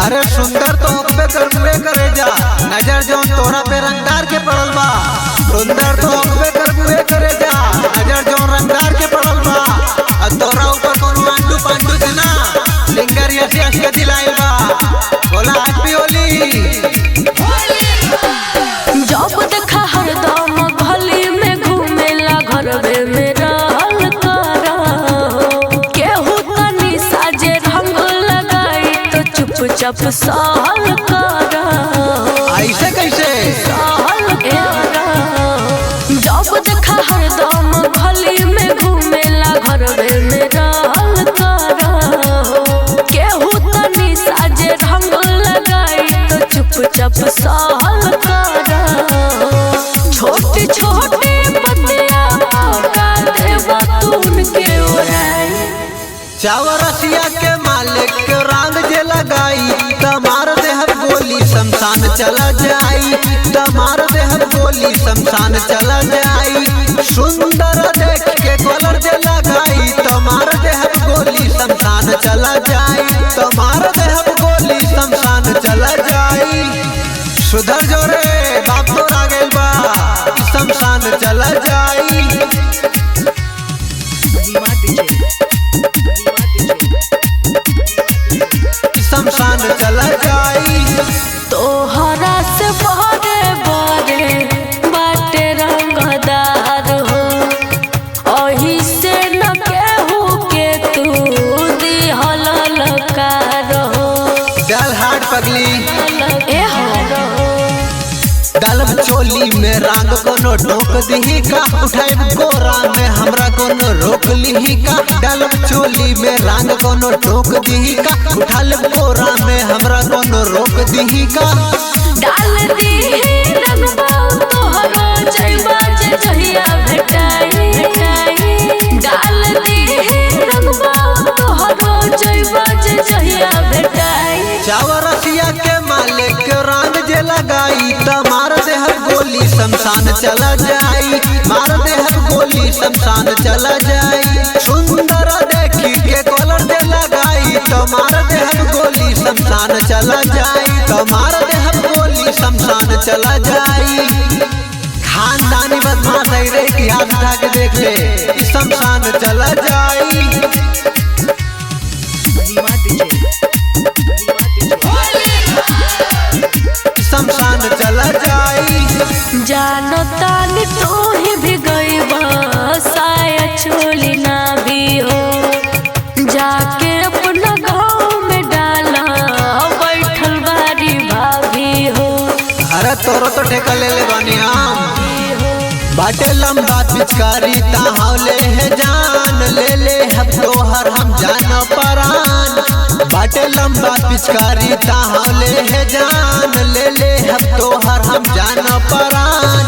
अरे सुंदर तो अबे करबे करे जा, नजर जो तोरा पे रंगदार के पड़ल बा। सुंदर तो अबे करबे करे जा, नजर जो रंगदार के पड़ल बा। और तोरा ऊपर कोनो आंडू पांडू देना लिंगर यस के दिलाइल बा। बोला हैप्पी होली। जब देखा हरदम गली में घूमेला घरवे में रहल करा। केहू तनी साजे रंग लगाई तो चुपचाप सहल करा। ऐसे कैसे सहल करा। जब देखा हरदम गली में घूमेला घरवे में रहल करा। केहू तनी साजे रंग लगाई तो चुपचाप सहल करा। छोटे छोटे पतिया का देवा तून के ओराई। चावरसिया के मालिक के रंग जे लगाई, तमार देहर गोली शमशान चला जाई। तमार देहर गोली शमशान चला जाई। सुंदर देख के कलर जे लगाई, तमार देहर गोली शमशान चला जाई। तमार देहर गोली शमशान चला जाई। सुधर जो रे बाप तो रागेल बा, शमशान चला जाई। शमशान चला जाई। तोहरा से बड़े बड़े बाटे रंगदार हो। ओही से न केहू के तू दिहल लकार हो। चल हाट पगली ए हो डालब चोली में रंग कोनो ठोक दही का। उठाए गोरा में हमरा कोनो रोक ली का। डालब चोली में रंग कोनो ठोक दही का। उठा ले गोरा में हमरा कोनो रोक दही का। डाल दी रंगबा तोहरो जइबा जे जहिया भेटाई। डाल दी रंगबा तोहरो जइबा जे जहिया भेटाई। चावरसिया के मालिक रंग जे लगाई, तमार देहर गोली शमशान चला जाई। मार देहर गोली शमशान चला जाई। सुंदर देखी के कलर जे लगाई, तमार देहर गोली शमशान चला जाई। तमार देहर गोली शमशान चला जाई। खानदानी बदमाश है रे, इतिहास उठा के देख ले, शमशान चला जाई। शमशान चला जाई। जानो तानी तू ही भी गईबा साया चोली ना भी हो। जाके अपना गाँव में डाला बैठल बारी भाभी हो। अरे तोरो तो ठेका ले ले बानी हम। बाटे लंबा पिचकारी ताहले है जान। ले हम तोहर हम जान परान। बाटे लंबा पिचकारी ताहले है जान। ले हम तोहर हम जान परान।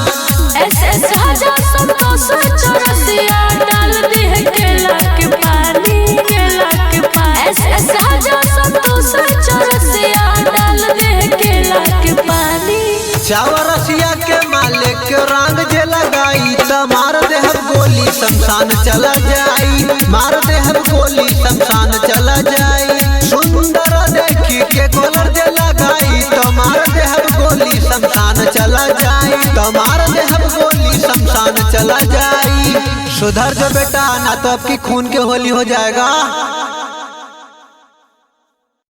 ऐसे साजा संतोष चौरसिया डाल दे है केला के पानी। केला के पानी ऐसे साजा संतोष चौरसिया डाल दे है केला के पानी। चावरसिया के मालिक रंग जे लगाई, तमार देहर गोली शमशान चला जाई। मार देहर गोली शमशान चला जाई। सुंदर देखी के कलर जे लगाई, तमार देहर गोली शमशान चला जाई। तमार देहर गोली शमशान चला जाई। सुधर जो बेटा, ना तो आपकी खून के होली हो जाएगा।